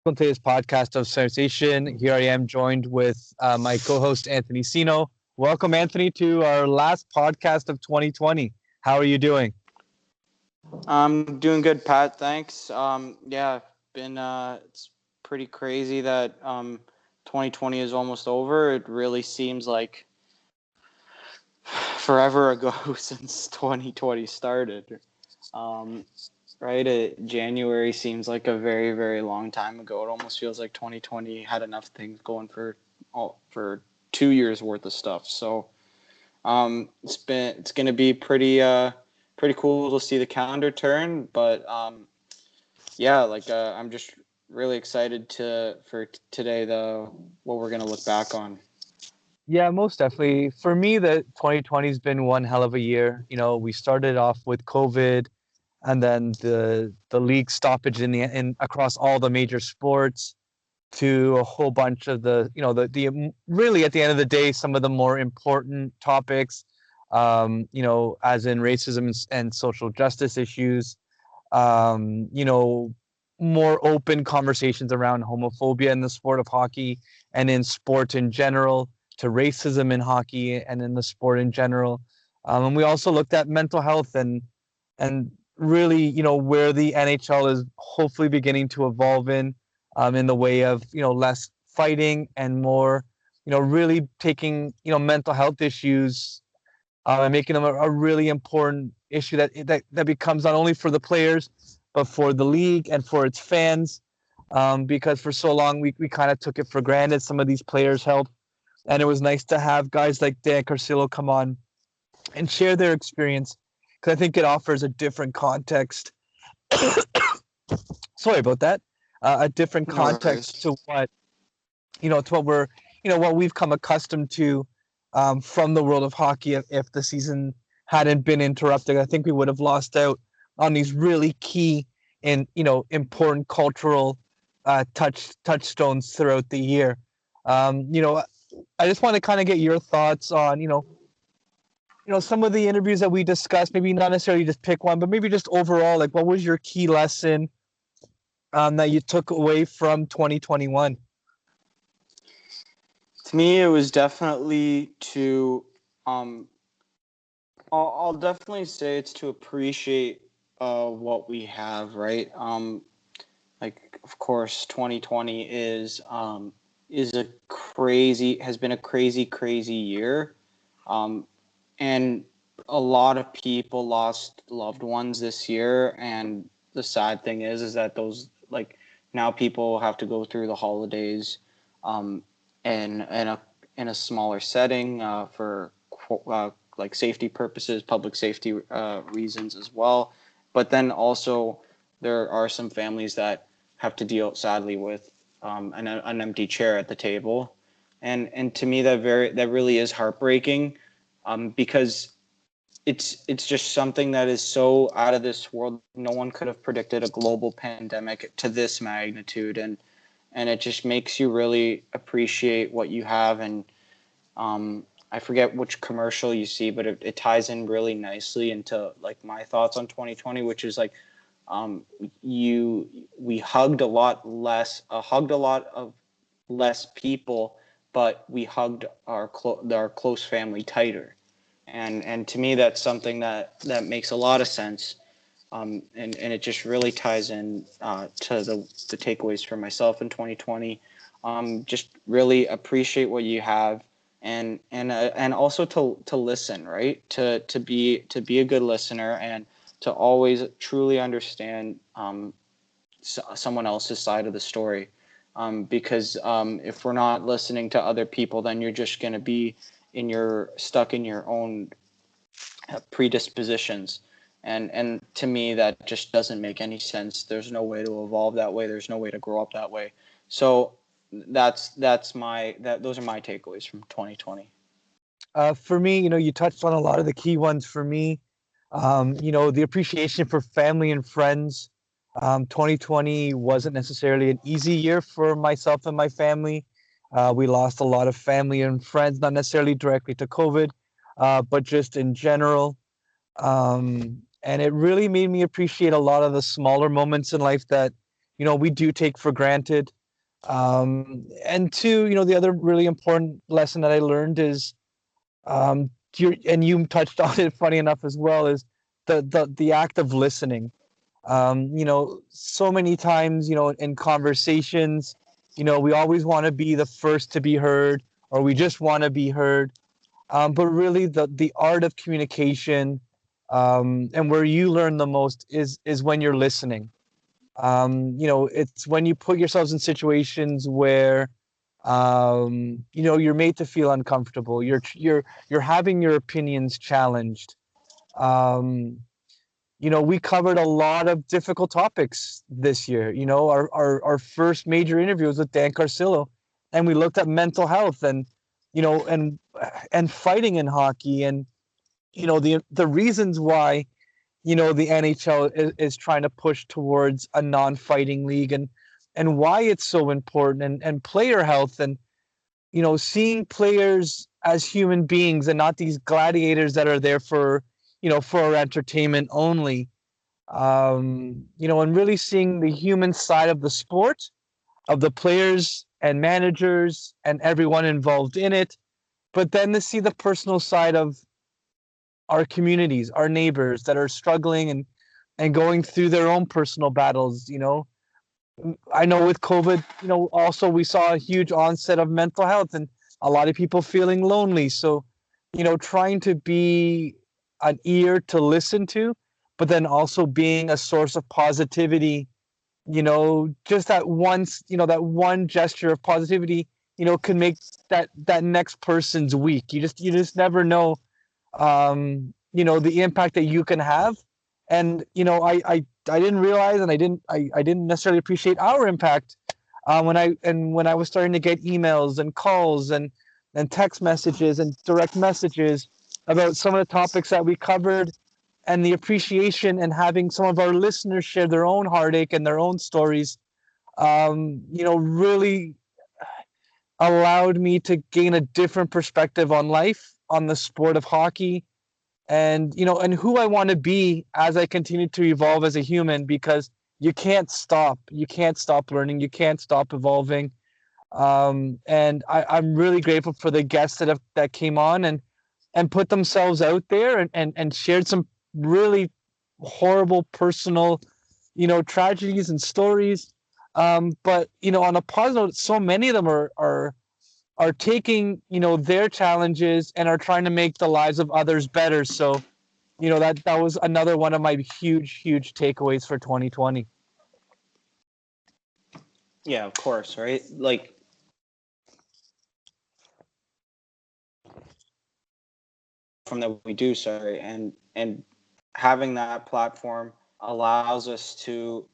welcome to this podcast of Sensation. Here I am joined with my co-host Anthony Sino. Welcome, Anthony, to our last podcast of 2020. How are you doing? I'm doing good, Pat. Thanks. Yeah, been it's pretty crazy that 2020 is almost over. It really seems like forever ago since 2020 started. Um, right? January seems like a very, very long time ago. It almost feels like 2020 had enough things going for 2 years worth of stuff. So it's gonna be pretty cool to see the calendar turn. But yeah, I'm just really excited for today the what we're gonna look back on. Yeah, most definitely. For me, the 2020 has been one hell of a year. We started off with COVID, and then the league stoppage in across all the major sports, to a whole bunch of the really at the end of the day, some of the more important topics, as in racism and social justice issues, um, you know, more open conversations around homophobia in the sport of hockey and in sport in general, to racism in hockey and in the sport in general. And we also looked at mental health and really, where the NHL is hopefully beginning to evolve in the way of, less fighting and more, really taking, mental health issues and making them a really important issue that becomes not only for the players, but for the league and for its fans. Because for so long, we kind of took it for granted, some of these players' health. And it was nice to have guys like Dan Carcillo come on and share their experience, because I think it offers a different context. Sorry about that. A different No context worries. to what we've come accustomed to from the world of hockey. If the season hadn't been interrupted, I think we would have lost out on these really key and important cultural touchstones throughout the year. I just want to kind of get your thoughts on some of the interviews that we discussed. Maybe not necessarily just pick one, but maybe just overall, like, what was your key lesson that you took away from 2021? To me, it was definitely to I'll definitely say it's to appreciate what we have, right? Of course, 2020 is has been a crazy year, and a lot of people lost loved ones this year. And the sad thing is that those, now people have to go through the holidays, in a smaller setting, for safety purposes, public safety reasons as well. But then also there are some families that have to deal sadly with an empty chair at the table, and to me that really is heartbreaking, because it's just something that is so out of this world. No one could have predicted a global pandemic to this magnitude, and it just makes you really appreciate what you have. And I forget which commercial you see, but it ties in really nicely into my thoughts on 2020, which is we hugged a lot of less people, but we hugged our close family tighter. And to me, that's something that makes a lot of sense. And it just really ties in to the takeaways for myself in 2020. Just really appreciate what you have, and also to listen, right? To be a good listener, and to always truly understand someone else's side of the story. Because if we're not listening to other people, then you're just going to be stuck in your own predispositions. And to me, that just doesn't make any sense. There's no way to evolve that way. There's no way to grow up that way. So those are my takeaways from 2020. For me, you touched on a lot of the key ones for me. The appreciation for family and friends. 2020 wasn't necessarily an easy year for myself and my family. We lost a lot of family and friends, not necessarily directly to COVID, but just in general. And it really made me appreciate a lot of the smaller moments in life that, we do take for granted. And two, the other really important lesson that I learned is, and you touched on it, funny enough as well, is the act of listening. So many times, in conversations, we always want to be the first to be heard, or we just want to be heard. But really, the art of communication, and where you learn the most is when you're listening. It's when you put yourselves in situations where, you're made to feel uncomfortable. You're having your opinions challenged. Um, we covered a lot of difficult topics this year. Our first major interview was with Dan Carcillo, and we looked at mental health and, and fighting in hockey, and, the reasons why, the NHL is trying to push towards a non-fighting league, and why it's so important, and player health, and, seeing players as human beings and not these gladiators that are there for our entertainment only. And really seeing the human side of the sport, of the players and managers and everyone involved in it, but then to see the personal side of our communities, our neighbors that are struggling and going through their own personal battles. I know with COVID, also we saw a huge onset of mental health and a lot of people feeling lonely. So, trying to be an ear to listen to, but then also being a source of positivity, just that one gesture of positivity, can make that next person's week. You just never know, the impact that you can have. And, I didn't realize, and I didn't necessarily appreciate our impact, when I was starting to get emails and calls and text messages and direct messages about some of the topics that we covered, and the appreciation and having some of our listeners share their own heartache and their own stories, really allowed me to gain a different perspective on life, on the sport of hockey, and who I want to be as I continue to evolve as a human, because you can't stop learning, you can't stop evolving. And I'm really grateful for the guests that came on and put themselves out there and shared some really horrible personal, tragedies and stories. But on a positive note, so many of them are taking, their challenges and are trying to make the lives of others better. So, that was another one of my huge takeaways for 2020. Yeah, of course, right? Like, from that we do, sorry, and having that platform allows us to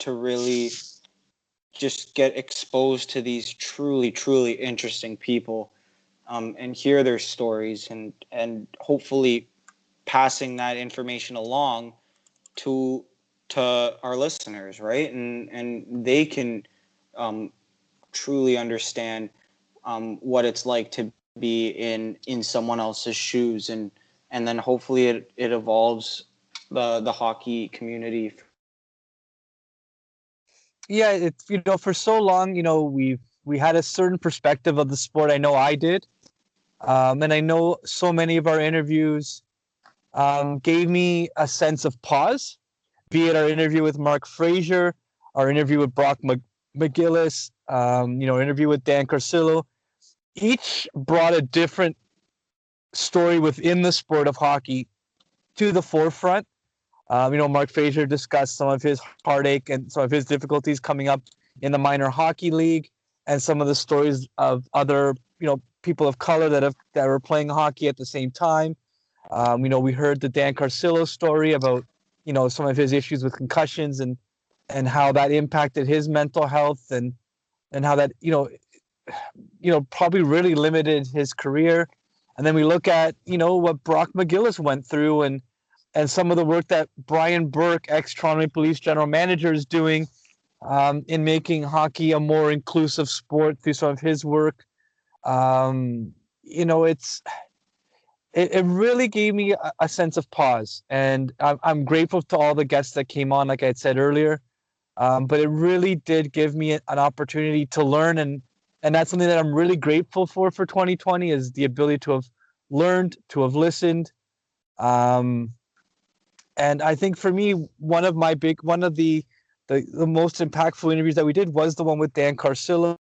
really just get exposed to these truly interesting people, and hear their stories, and hopefully passing that information along to our listeners, right? And they can, um, truly understand, what it's like to be in someone else's shoes, and then hopefully it evolves the hockey community. Yeah, it's, for so long, we had a certain perspective of the sport. I know I did. And I know so many of our interviews, gave me a sense of pause, be it our interview with Mark Frazier, our interview with Brock McGillis, interview with Dan Carcillo. Each brought a different story within the sport of hockey to the forefront. Mark Frazier discussed some of his heartache and some of his difficulties coming up in the minor hockey league, and some of the stories of other, people of color that were playing hockey at the same time. We heard the Dan Carcillo story about, some of his issues with concussions, and how that impacted his mental health, and how that, probably really limited his career. And then we look at, what Brock McGillis went through, and some of the work that Brian Burke, ex-Toronto Maple Leafs general manager, is doing, in making hockey a more inclusive sport through some of his work. It really gave me a sense of pause, and I'm grateful to all the guests that came on, like I had said earlier. But it really did give me an opportunity to learn, and that's something that I'm really grateful for 2020 is the ability to have learned, to have listened. Um, and I think for me, one of the most impactful interviews that we did was the one with Dan Carcillo.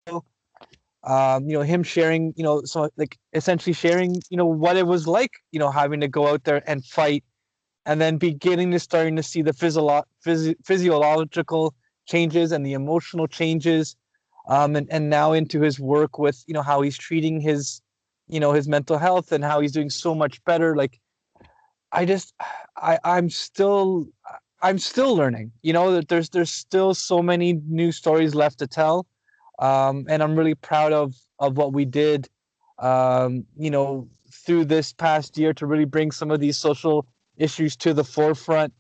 Him sharing, so like essentially sharing, what it was like, having to go out there and fight, and then starting to see the physiological changes and the emotional changes, and now into his work with, how he's treating his mental health and how he's doing so much better. Like I just, I'm still learning. That there's still so many new stories left to tell, and I'm really proud of what we did, through this past year to really bring some of these social issues to the forefront,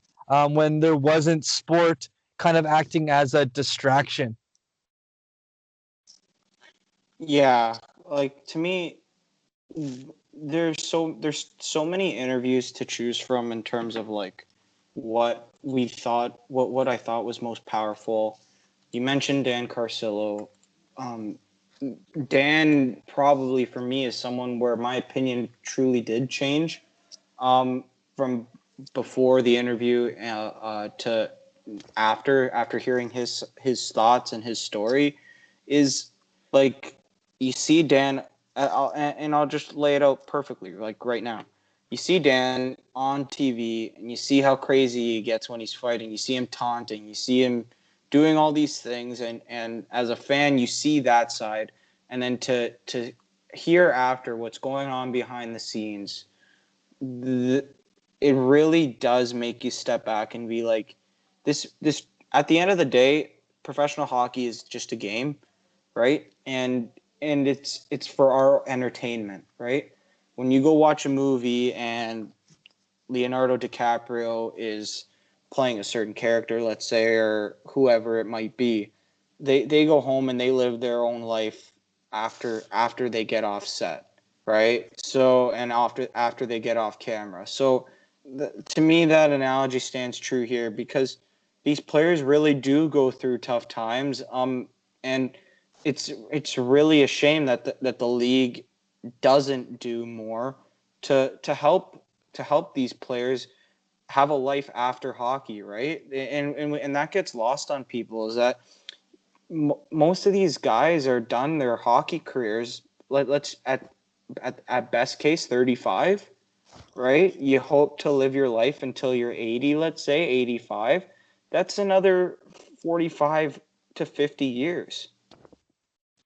when there wasn't sport kind of acting as a distraction. Yeah, like to me, there's so many interviews to choose from in terms of like what I thought was most powerful. You mentioned Dan Carcillo. Um, Dan probably for me is someone where my opinion truly did change, from before the interview, to after hearing his thoughts and his story, is like you see Dan, I'll just lay it out perfectly like right now. You see Dan on TV and you see how crazy he gets when he's fighting. You see him taunting. You see him doing all these things, and as a fan, you see that side, and then to hear after what's going on behind the scenes, the, it really does make you step back and be like, this at the end of the day, professional hockey is just a game, right? And it's for our entertainment, right? When you go watch a movie and Leonardo DiCaprio is playing a certain character, let's say, or whoever it might be, they go home and they live their own life after they get off set, right? So and after they get off camera. So to me, that analogy stands true here because these players really do go through tough times. And it's really a shame that the league doesn't do more to help these players have a life after hockey, right? And that gets lost on people is that most of these guys are done their hockey careers. Let's at best case 35, right? You hope to live your life until you're 80, let's say 85. That's another 45 to 50 years.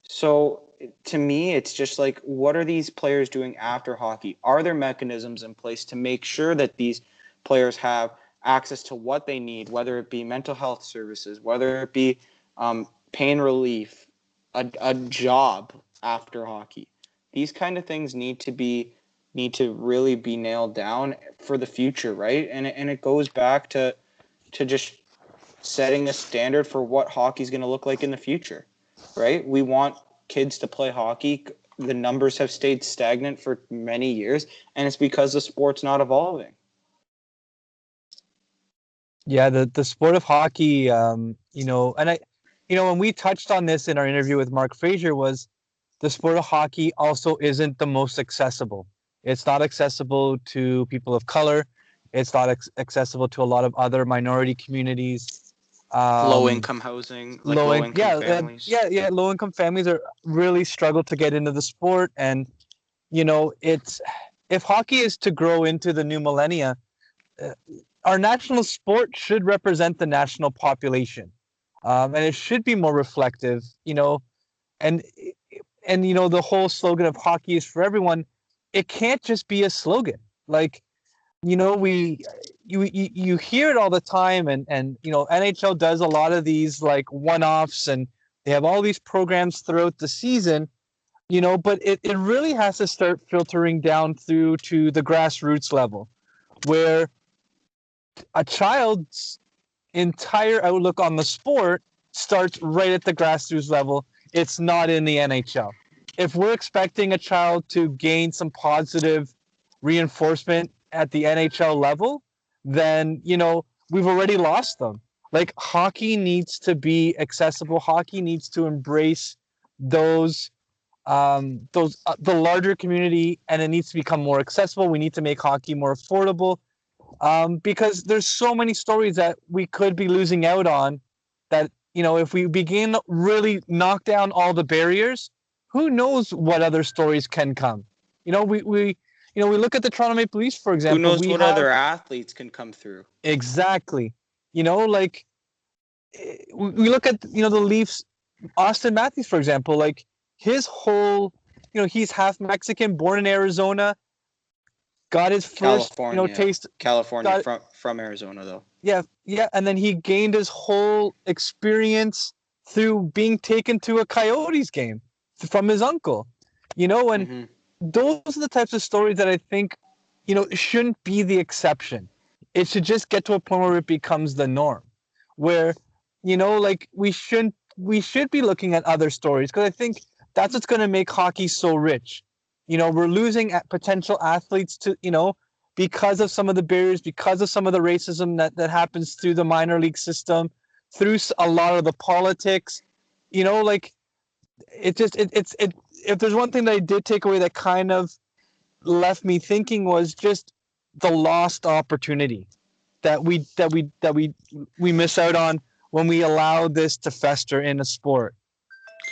So to me, it's just like, what are these players doing after hockey? Are there mechanisms in place to make sure that these players have access to what they need, whether it be mental health services, whether it be pain relief, a job after hockey? These kind of things need to really be nailed down for the future, right? And it goes back to just setting a standard for what hockey's going to look like in the future, right? We want kids to play hockey. The numbers have stayed stagnant for many years, and it's because the sport's not evolving. Yeah, the sport of hockey, and when we touched on this in our interview with Mark Frazier, was the sport of hockey also isn't the most accessible. It's not accessible to people of color. It's not accessible to a lot of other minority communities. Low Um, income housing, like low low in, income yeah, families. yeah. Low income families are really struggle to get into the sport, and it's if hockey is to grow into the new millennia, uh, our national sport should represent the national population, and it should be more reflective. And the whole slogan of hockey is for everyone. It can't just be a slogan. Like we you hear it all the time, and NHL does a lot of these like one-offs, and they have all these programs throughout the season. But it really has to start filtering down through to the grassroots level, where a child's entire outlook on the sport starts right at the grassroots level. It's not in the NHL. If we're expecting a child to gain some positive reinforcement at the NHL level, then we've already lost them. Like hockey needs to be accessible. Hockey needs to embrace those the larger community, and it needs to become more accessible. We need to make hockey more affordable, because there's so many stories that we could be losing out on. That if we begin really knock down all the barriers, who knows what other stories can come. We look at the Toronto Maple Leafs, for Who example. knows We what have other athletes can come through? exactly, like we look at the Leafs. Austin Matthews, for example, like his whole, he's half Mexican, born in Arizona, got his first, California, taste, California got from Arizona though. yeah, and then he gained his whole experience through being taken to a Coyotes game from his uncle, and Mm-hmm. those are the types of stories that I think, shouldn't be the exception. It should just get to a point where it becomes the norm, where, like we should be looking at other stories, because I think that's what's going to make hockey so rich. We're losing potential athletes to, because of some of the barriers, because of some of the racism that happens through the minor league system, through a lot of the politics. Like it's if there's one thing that I did take away that kind of left me thinking, was just the lost opportunity that we miss out on when we allow this to fester in a sport,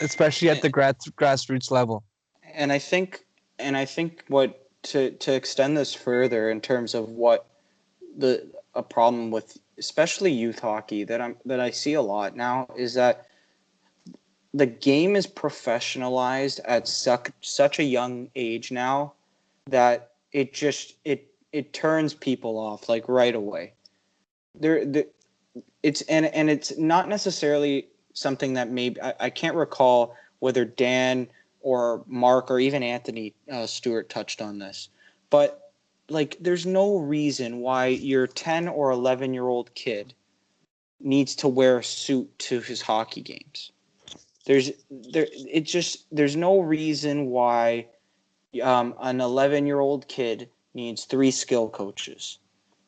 especially at the grassroots level. And I think what to extend this further in terms of what a problem with especially youth hockey that I see a lot now is that the game is professionalized at such a young age now that it turns people off like right away. There and it's not necessarily something that maybe I can't recall whether Dan or Mark or even Anthony Stewart touched on this, but like there's no reason why your 10 or 11-year-old kid needs to wear a suit to his hockey games. There's no reason why an 11-year-old kid needs three skill coaches,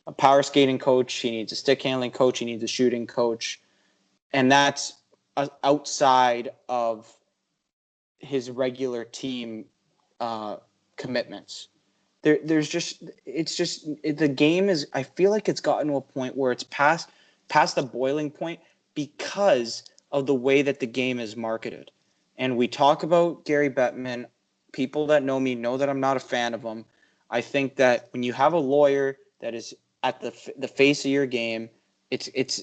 a power skating coach, he needs a stick handling coach, he needs a shooting coach, and that's outside of his regular team commitments. The game is. I feel like it's gotten to a point where it's past the boiling point because of the way that the game is marketed. And we talk about Gary Bettman. People that know me know that I'm not a fan of him. I think that when you have a lawyer that is at the face of your game, it's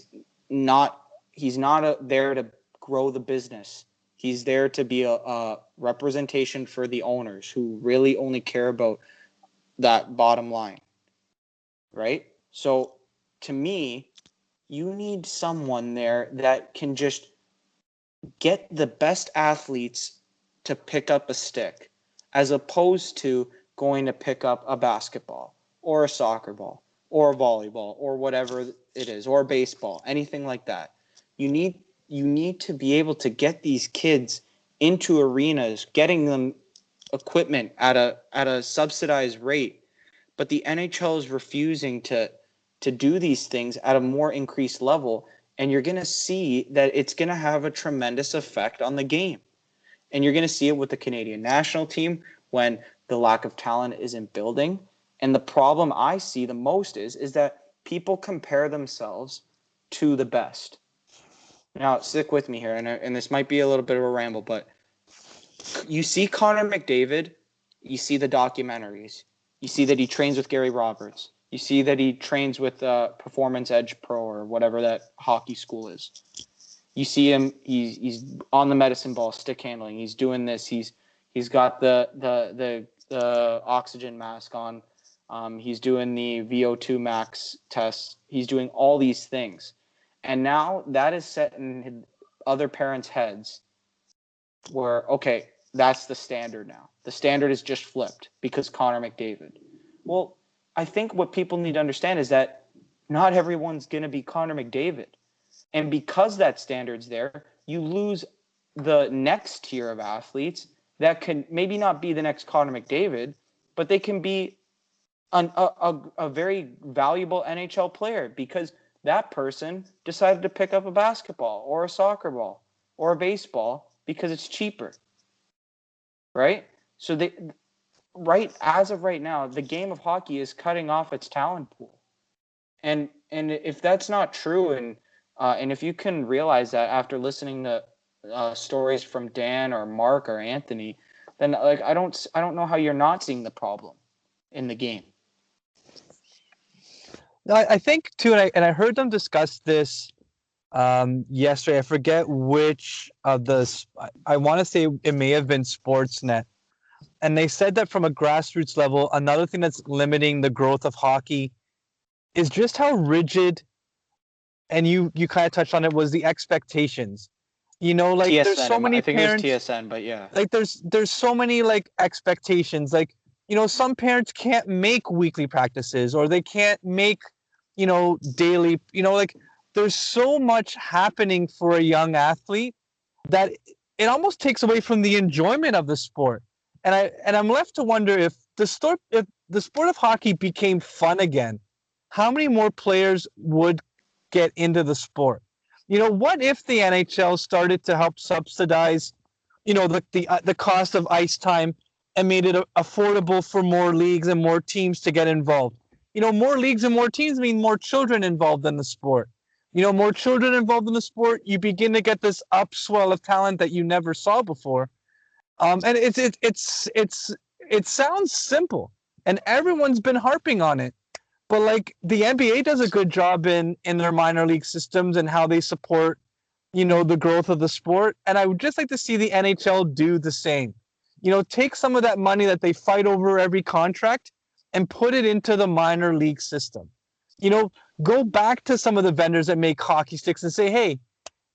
not. He's not there to grow the business. He's there to be a representation for the owners who really only care about that bottom line, right? So to me, you need someone there that can just get the best athletes to pick up a stick as opposed to going to pick up a basketball or a soccer ball or a volleyball or whatever it is, or baseball, anything like that. You need to be able to get these kids into arenas, getting them equipment at a subsidized rate. But the NHL is refusing to do these things at a more increased level, and you're going to see that it's going to have a tremendous effect on the game. And you're going to see it with the Canadian national team when the lack of talent isn't building. And the problem I see the most is that people compare themselves to the best. Now, stick with me here, and this might be a little bit of a ramble, but you see Connor McDavid, you see the documentaries, you see that he trains with Gary Roberts, you see that he trains with Performance Edge Pro or whatever that hockey school is. You see him, he's on the medicine ball, stick handling. He's doing this. He's got the oxygen mask on. He's doing the VO2 max tests. He's doing all these things, and now that is set in other parents' heads where, okay, that's the standard now. The standard is just flipped because Connor McDavid. Well, I think what people need to understand is that not everyone's going to be Connor McDavid. And because that standard's there, you lose the next tier of athletes that can maybe not be the next Connor McDavid, but they can be a very valuable NHL player because that person decided to pick up a basketball or a soccer ball or a baseball because it's cheaper, right? So as of right now, the game of hockey is cutting off its talent pool. And if that's not true, and if you can realize that after listening to stories from Dan or Mark or Anthony, then like I don't know how you're not seeing the problem in the game. I think too, and I heard them discuss this yesterday. I forget which of I want to say it may have been Sportsnet, and they said that from a grassroots level, another thing that's limiting the growth of hockey is just how rigid, and you kind of touched on it, was the expectations. Like there's so TSN, many I think it was parents, TSN, but yeah. like there's so many like expectations. Like, some parents can't make weekly practices, or they can't make, daily, like there's so much happening for a young athlete that it almost takes away from the enjoyment of the sport. And I'm left to wonder if the sport of hockey became fun again, how many more players would get into the sport? What if the NHL started to help subsidize, the cost of ice time, and made it affordable for more leagues and more teams to get involved? More leagues and more teams mean more children involved in the sport. More children involved in the sport, you begin to get this upswell of talent that you never saw before. And it sounds simple, and everyone's been harping on it. But like the NBA does a good job in their minor league systems and how they support, the growth of the sport. And I would just like to see the NHL do the same. Take some of that money that they fight over every contract and put it into the minor league system. Go back to some of the vendors that make hockey sticks and say, hey,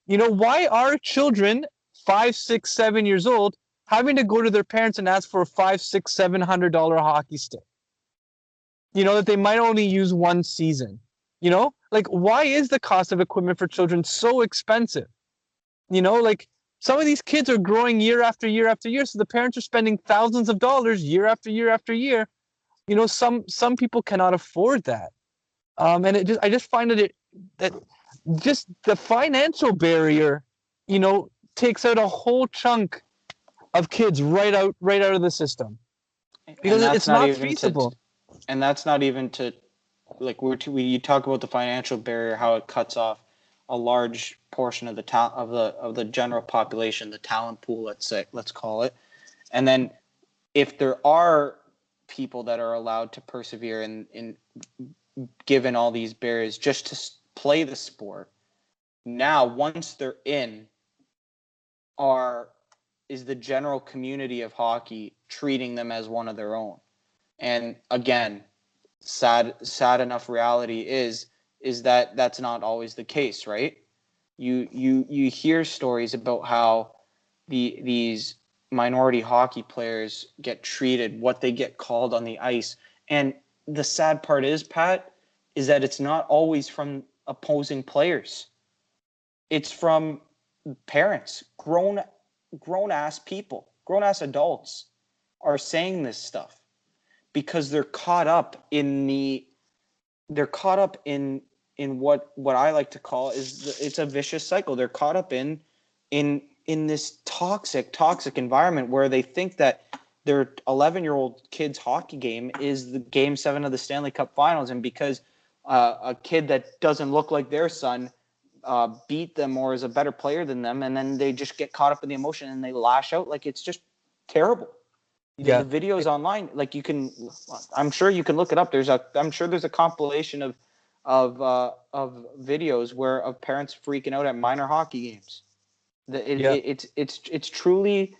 why are children 5, 6, 7 years old having to go to their parents and ask for a $500, $600, $700 hockey stick? That they might only use one season. Like, why is the cost of equipment for children so expensive? Like some of these kids are growing year after year after year, so the parents are spending thousands of dollars year after year after year. Some people cannot afford that. And I just find that just the financial barrier, takes out a whole chunk of kids right out of the system, because And that's it's not not even feasible. and that's not even to like you talk about the financial barrier, how it cuts off a large portion of the general population, the talent pool, let's call it. And then if there are people that are allowed to persevere in given all these barriers just to play the sport, now once they're in, are is the general community of hockey treating them as one of their own? And again, sad enough reality is that that's not always the case, right? You hear stories about how these minority hockey players get treated, what they get called on the ice. And the sad part is, Pat, is that it's not always from opposing players. It's from parents, grown ass people, grown ass adults are saying this stuff because they're caught up in what I like to call it's a vicious cycle. They're caught up in this toxic environment where they think that their 11-year-old kid's hockey game is the game 7 of the Stanley Cup Finals, and because a kid that doesn't look like their son beat them or is a better player than them, and then they just get caught up in the emotion and they lash out. Like, it's just terrible. The Yeah. videos online, like, I'm sure you can look it up. I'm sure there's a compilation of videos of parents freaking out at minor hockey games. Yeah. It's truly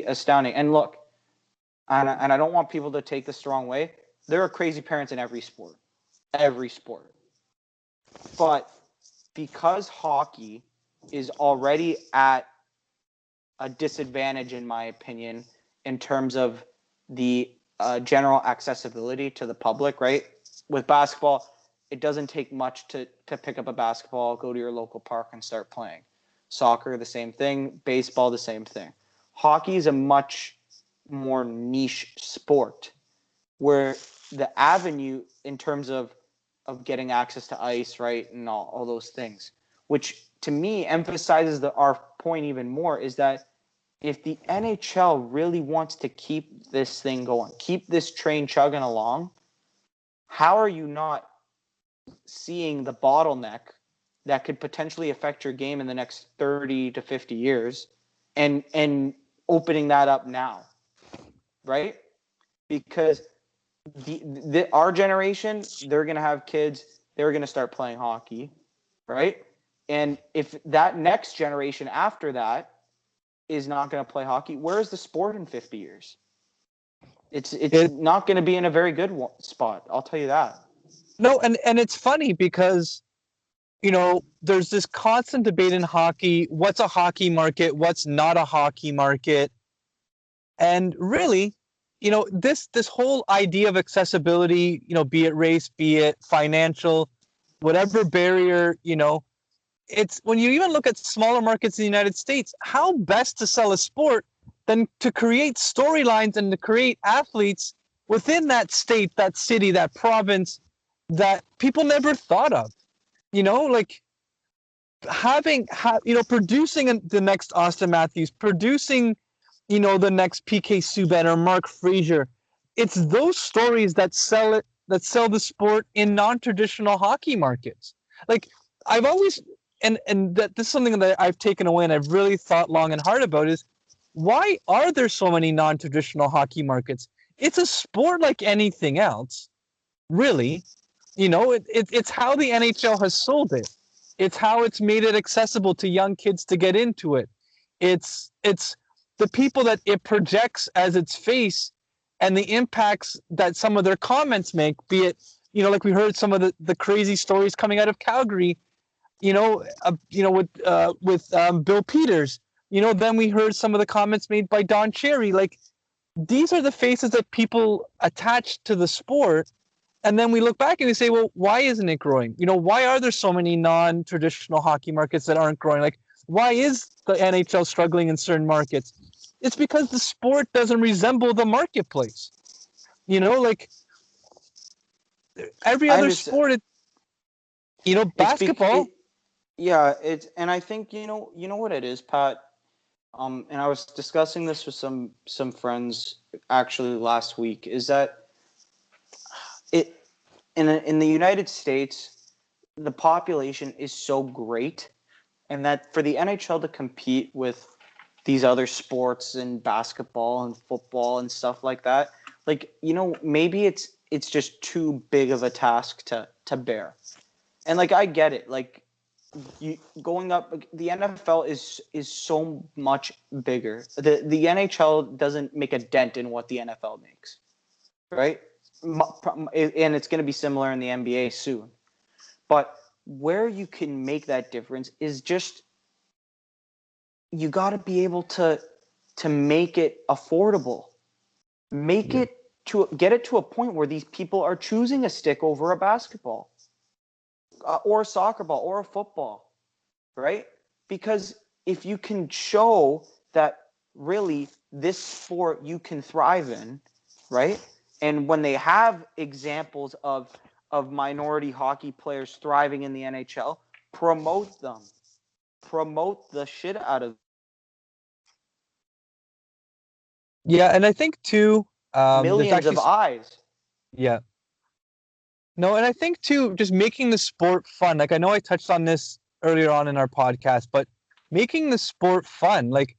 astounding. And look, and I don't want people to take this the wrong way. There are crazy parents in every sport, but because hockey is already at a disadvantage, in my opinion, in terms of the general accessibility to the public, right? With basketball, it doesn't take much to pick up a basketball, go to your local park, and start playing. Soccer, the same thing. Baseball, the same thing. Hockey is a much more niche sport where the avenue in terms of of getting access to ice, right, and all those things, which to me emphasizes our point even more, is that if the NHL really wants to keep this thing going, keep this train chugging along, how are you not seeing the bottleneck that could potentially affect your game in the next 30 to 50 years and opening that up now, right? Because our generation, they're going to have kids, they're going to start playing hockey, right? And if that next generation after that is not going to play hockey, where's the sport in 50 years? It's not going to be in a very good spot, I'll tell you that. No, and it's funny because, there's this constant debate in hockey, what's a hockey market, what's not a hockey market. And really, this whole idea of accessibility, be it race, be it financial, whatever barrier, it's when you even look at smaller markets in the United States, how best to sell a sport than to create storylines and to create athletes within that state, that city, that province that people never thought of, like producing the next Austin Matthews, producing, the next PK Subban or Mark Frazier. It's those stories that sell the sport in non-traditional hockey markets. Like I've always, and that this is something that I've taken away and I've really thought long and hard about, is why are there so many non-traditional hockey markets? It's a sport like anything else, really. It's how the NHL has sold it. It's how it's made it accessible to young kids to get into it. It's the people that it projects as its face and the impacts that some of their comments make, be it, like we heard some of the crazy stories coming out of Calgary, with Bill Peters, then we heard some of the comments made by Don Cherry. Like, these are the faces that people attach to the sport. And then we look back and we say, well, why isn't it growing? Why are there so many non-traditional hockey markets that aren't growing? Like, why is the NHL struggling in certain markets? It's because the sport doesn't resemble the marketplace. Like every other sport, basketball. And I think what it is, Pat. And I was discussing this with some friends actually last week. Is that it in the United States, the population is so great, and that for the NHL to compete with these other sports and basketball and football and stuff like that, like, maybe it's just too big of a task to bear. And like, I get it. Like, going up, the NFL is so much bigger. The NHL doesn't make a dent in what the NFL makes, right? And it's going to be similar in the NBA soon. But where you can make that difference is just, you got to be able to make it affordable. Get it to a point where these people are choosing a stick over a basketball, or a soccer ball, or a football, right? Because if you can show that really this sport you can thrive in, right? And when they have examples of minority hockey players thriving in the NHL, promote them. Promote the shit out of Yeah, and I think too, millions of eyes. Yeah. No, and I think too, just making the sport fun. Like, I know I touched on this earlier on in our podcast, but making the sport fun, like,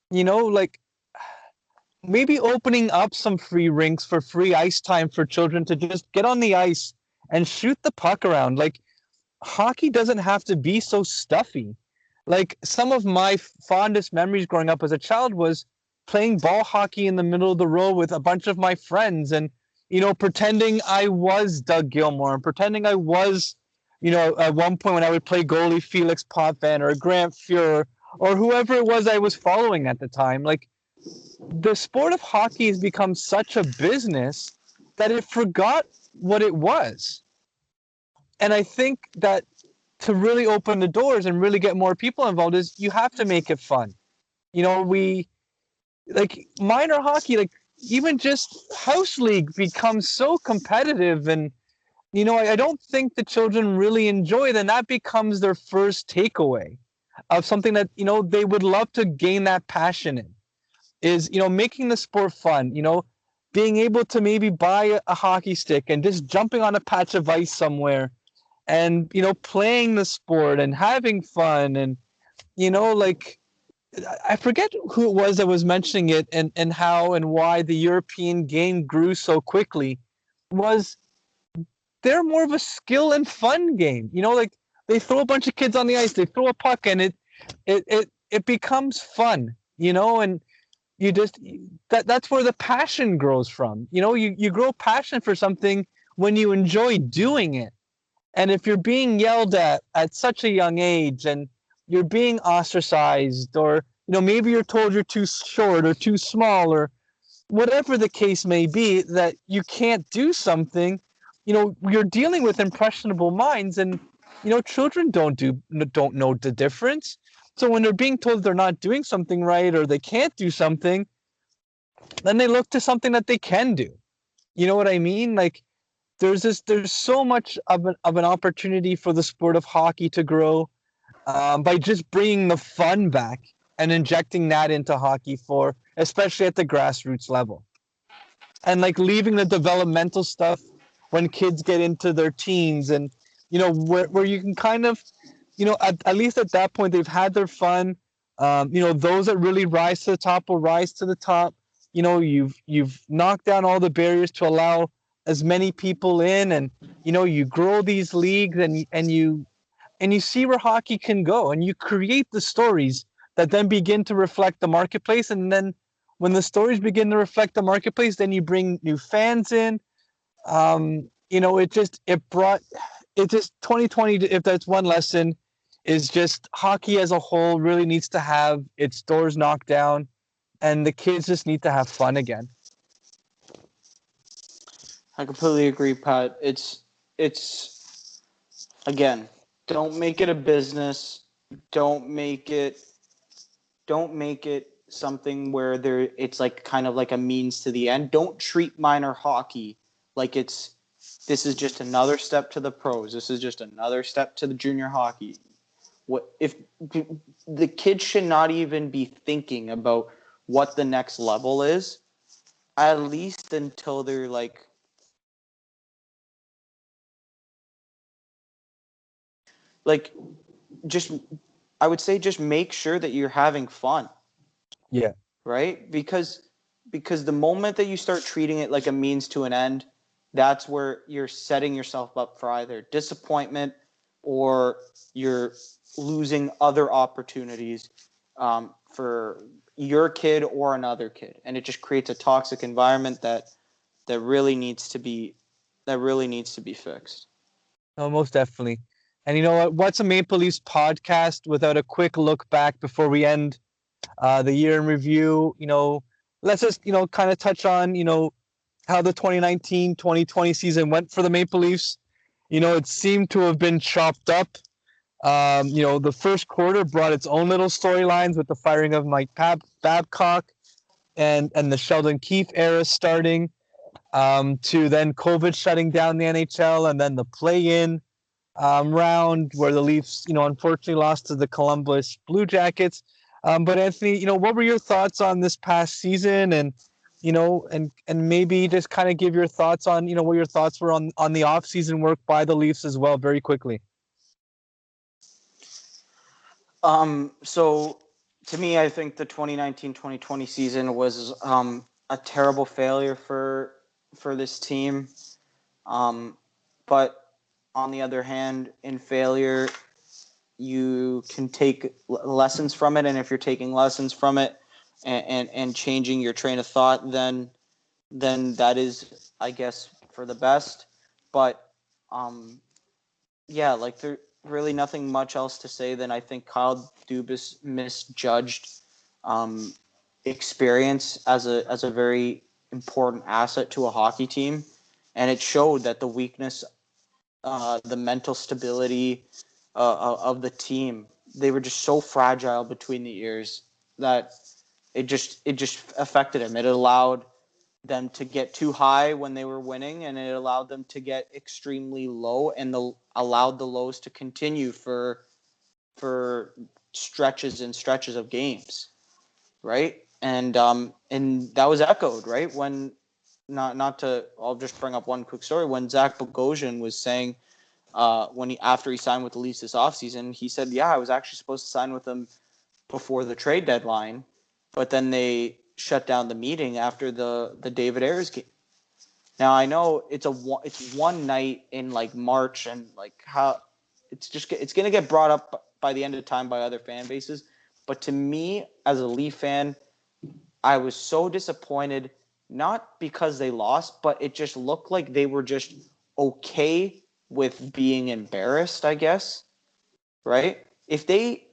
like maybe opening up some free rinks for free ice time for children to just get on the ice and shoot the puck around. Like, hockey doesn't have to be so stuffy. Like, some of my fondest memories growing up as a child was playing ball hockey in the middle of the road with a bunch of my friends and, pretending I was Doug Gilmour and pretending I was, at one point when I would play goalie, Felix Potvin or Grant Fuhrer or whoever it was I was following at the time. Like, the sport of hockey has become such a business that it forgot what it was. And I think that to really open the doors and really get more people involved is you have to make it fun. We like minor hockey, like even just house league becomes so competitive and I don't think the children really enjoy, then that becomes their first takeaway of something that, they would love to gain that passion in, is, making the sport fun, being able to maybe buy a hockey stick and just jumping on a patch of ice somewhere and, playing the sport and having fun. And, like, I forget who it was that was mentioning it, and how and why the European game grew so quickly was they're more of a skill and fun game. Like, they throw a bunch of kids on the ice, they throw a puck, and it becomes fun. And you just that's where the passion grows from. You grow passion for something when you enjoy doing it. And if you're being yelled at such a young age, and you're being ostracized, or maybe you're told you're too short or too small, or whatever the case may be, that you can't do something, you're dealing with impressionable minds. And children don't know the difference. So when they're being told they're not doing something right, or they can't do something, then they look to something that they can do. You know what I mean? Like, there's so much of an opportunity for the sport of hockey to grow, by just bringing the fun back and injecting that into hockey, for especially at the grassroots level, and like leaving the developmental stuff when kids get into their teens. And where you can kind of, at least at that point, they've had their fun. Those that really rise to the top will rise to the top. You've knocked down all the barriers to allow as many people in. And you grow these leagues, and you see where hockey can go, and you create the stories that then begin to reflect the marketplace. And then when the stories begin to reflect the marketplace, then you bring new fans in. It just 2020, if that's one lesson, is just hockey as a whole really needs to have its doors knocked down, and the kids just need to have fun again. I completely agree, Pat. It's again, don't make it a business. Don't make it don't make it something where it's like kind of like a means to the end. Don't treat minor hockey like this is just another step to the pros. This is just another step to the junior hockey. What if the kids should not even be thinking about what the next level is, at least until they're like just I would say just make sure that you're having fun. Yeah. Right? Because the moment that you start treating it like a means to an end, that's where you're setting yourself up for either disappointment, or you're losing other opportunities, for your kid or another kid, and it just creates a toxic environment that really needs to be that really needs to be fixed. No, most definitely. And you know what? What's a Maple Leafs podcast without a quick look back before we end the year in review? Let's just, kind of touch on, how the 2019-2020 season went for the Maple Leafs. It seemed to have been chopped up. The first quarter brought its own little storylines, with the firing of Mike Babcock, and the Sheldon Keefe era starting, to then COVID shutting down the NHL, and then the play-in round where the Leafs, unfortunately lost to the Columbus Blue Jackets. But Anthony, what were your thoughts on this past season? And and maybe just kind of give your thoughts on, what your thoughts were on the off-season work by the Leafs as well, very quickly. So to me, I think the 2019-2020 season was a terrible failure for this team. But on the other hand, in failure, you can take lessons from it, and if you're taking lessons from it, and changing your train of thought, then that is, I guess, for the best. But yeah, like there really nothing much else to say than I think Kyle Dubas misjudged um, experience as a very important asset to a hockey team, and it showed that the weakness, the mental stability of the team, they were just so fragile between the ears that it just affected him. It allowed them to get too high when they were winning, and it allowed them to get extremely low, and allowed the lows to continue for stretches and stretches of games, right? And that was echoed, right, when not to. I'll just bring up one quick story. When Zach Bogosian was saying, after he signed with the Leafs this offseason, he said, "Yeah, I was actually supposed to sign with them before the trade deadline, but then they shut down the meeting after the David Ayres game." Now I know it's one night in like March, and like how it's going to get brought up by the end of time by other fan bases, but to me as a Leaf fan, I was so disappointed, not because they lost, but it just looked like they were just okay with being embarrassed, I guess, right? If they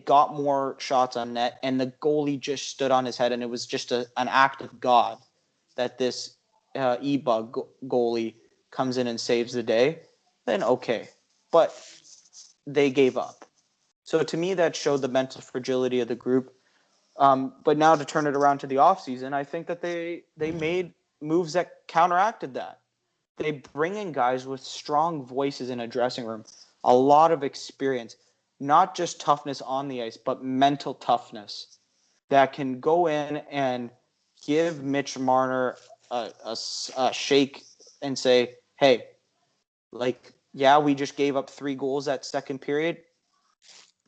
got more shots on net and the goalie just stood on his head and it was just an act of God that this E-Bug goalie comes in and saves the day, then okay. But they gave up. So to me, that showed the mental fragility of the group. But now to turn it around to the offseason, I think that they made moves that counteracted that. They bring in guys with strong voices in a dressing room, a lot of experience, not just toughness on the ice, but mental toughness that can go in and give Mitch Marner a shake and say, hey, like, yeah, we just gave up 3 goals that second period.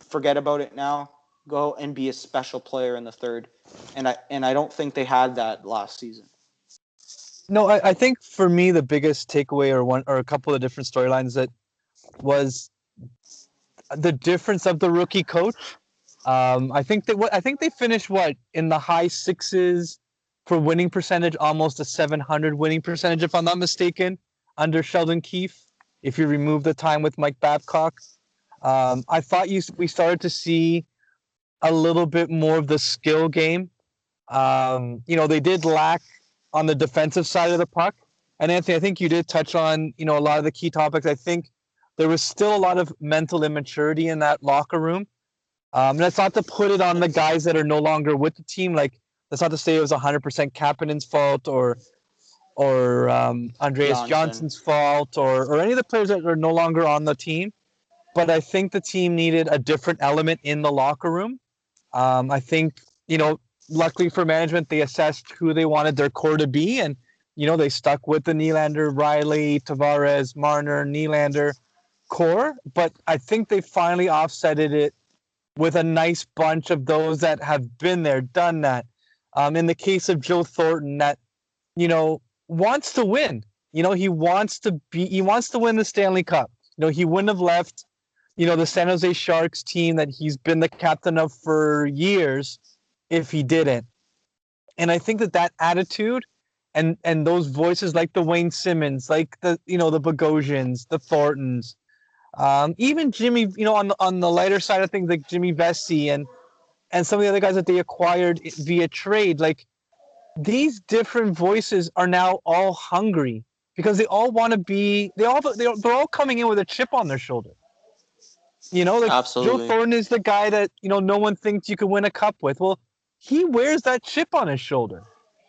Forget about it now. Go and be a special player in the third. And I don't think they had that last season. No, I think for me the biggest takeaway or a couple of different storylines that was the difference of the rookie coach. I think they finished in the high sixes for winning percentage, almost a 700 winning percentage if I'm not mistaken, under Sheldon Keefe. If you remove the time with Mike Babcock, I thought we started to see a little bit more of the skill game. They did lack on the defensive side of the puck. And Anthony, I think you did touch on, a lot of the key topics. I think there was still a lot of mental immaturity in that locker room. And that's not to put it on the guys that are no longer with the team. Like, that's not to say it was 100% Kapanen's fault or Andreas Johnson's fault or any of the players that are no longer on the team. But I think the team needed a different element in the locker room. I think, luckily for management, they assessed who they wanted their core to be. And, they stuck with the Nylander, Riley, Tavares, Marner, Nylander core. But I think they finally offsetted it with a nice bunch of those that have been there, done that. In the case of Joe Thornton, that, wants to win. He wants to win the Stanley Cup. He wouldn't have left, the San Jose Sharks team that he's been the captain of for years if he didn't. And I think that attitude and those voices like the Wayne Simmons, like the Bogosians, the Thorntons, even Jimmy, on the lighter side of things, like Jimmy Vesey and some of the other guys that they acquired via trade, like these different voices are now all hungry because they all want to be. They're all coming in with a chip on their shoulder. Like Absolutely. Joe Thornton is the guy that no one thinks you could win a cup with. Well, he wears that chip on his shoulder.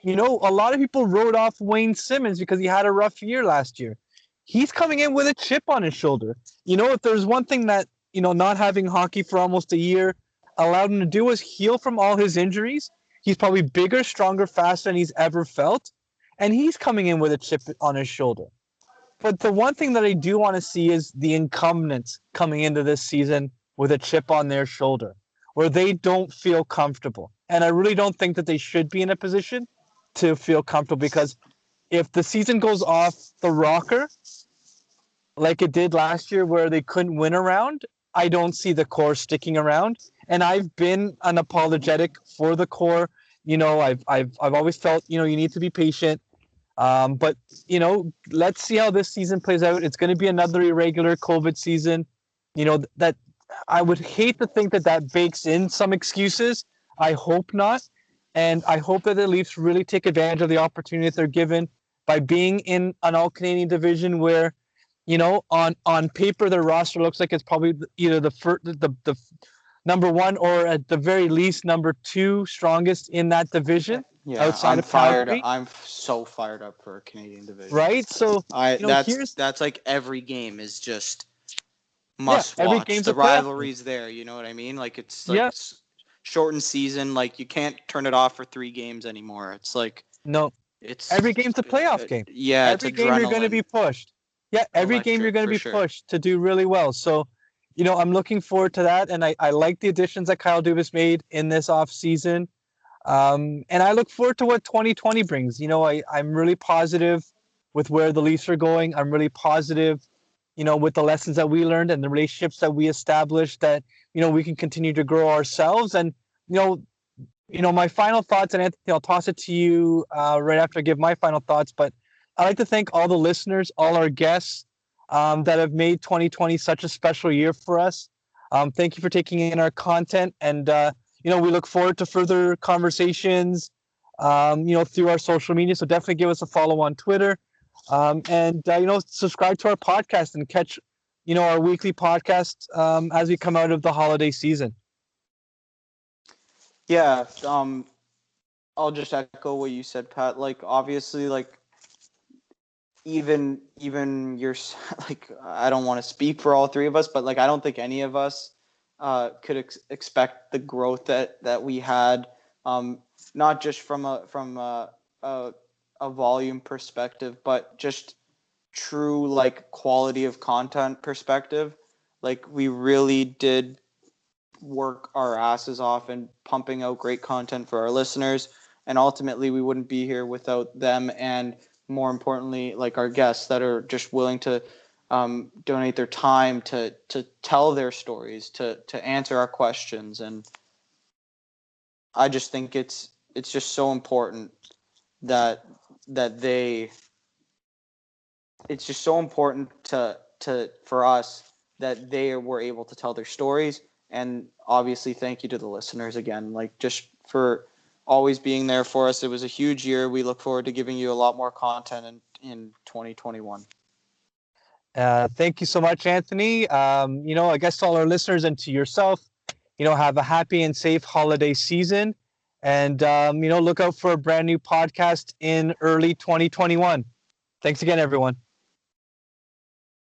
A lot of people wrote off Wayne Simmons because he had a rough year last year. He's coming in with a chip on his shoulder. If there's one thing that, not having hockey for almost a year allowed him to do was heal from all his injuries. He's probably bigger, stronger, faster than he's ever felt. And he's coming in with a chip on his shoulder. But the one thing that I do want to see is the incumbents coming into this season with a chip on their shoulder, where they don't feel comfortable. And I really don't think that they should be in a position to feel comfortable, because if the season goes off the rocker, like it did last year where they couldn't win a round, I don't see the core sticking around. And I've been unapologetic for the core. I've always felt, you need to be patient. But, let's see how this season plays out. It's going to be another irregular COVID season. That I would hate to think that bakes in some excuses. I hope not. And I hope that the Leafs really take advantage of the opportunity that they're given by being in an all-Canadian division where, on paper, their roster looks like it's probably either the number one or at the very least number 2 strongest in that division. Yeah, outside of Calgary, I'm so fired up for a Canadian division. right? So, here's That's like every game is just yeah, must every watch. game's a The playoff game. rivalry's there. You know what I mean? Like it's like Yeah, shortened season. Like you can't turn it off for 3 games anymore. It's like no, every it's game's a playoff game. yeah, it's Every game you're going to adrenaline, be pushed. Yeah, every game you're electric going to for be sure. pushed to do really well. So, I'm looking forward to that, and I like the additions that Kyle Dubas made in this off season. And I look forward to what 2020 brings. I'm really positive with where the Leafs are going. I'm really positive, with the lessons that we learned and the relationships that we established that, we can continue to grow ourselves. And, my final thoughts, and Anthony, I'll toss it to you right after I give my final thoughts. But I'd like to thank all the listeners, all our guests that have made 2020 such a special year for us. Thank you for taking in our content. And, we look forward to further conversations, through our social media. So definitely give us a follow on Twitter, and subscribe to our podcast and catch, our weekly podcast as we come out of the holiday season. Yeah, I'll just echo what you said, Pat. Like obviously, like even you're like I don't want to speak for all three of us, but like I don't think any of us could expect the growth that we had, not just from a volume perspective, but just true like quality of content perspective. Like we really did work our asses off and pumping out great content for our listeners, and ultimately we wouldn't be here without them, and more importantly like our guests that are just willing to donate their time to tell their stories, to answer our questions. And I just think it's just so important that they it's just so important to for us that they were able to tell their stories. And obviously thank you to the listeners again, like just for always being there for us. It was a huge year. We look forward to giving you a lot more content in 2021. Thank you so much, Anthony. I guess to all our listeners and to yourself, have a happy and safe holiday season. And, look out for a brand new podcast in early 2021. Thanks again, everyone.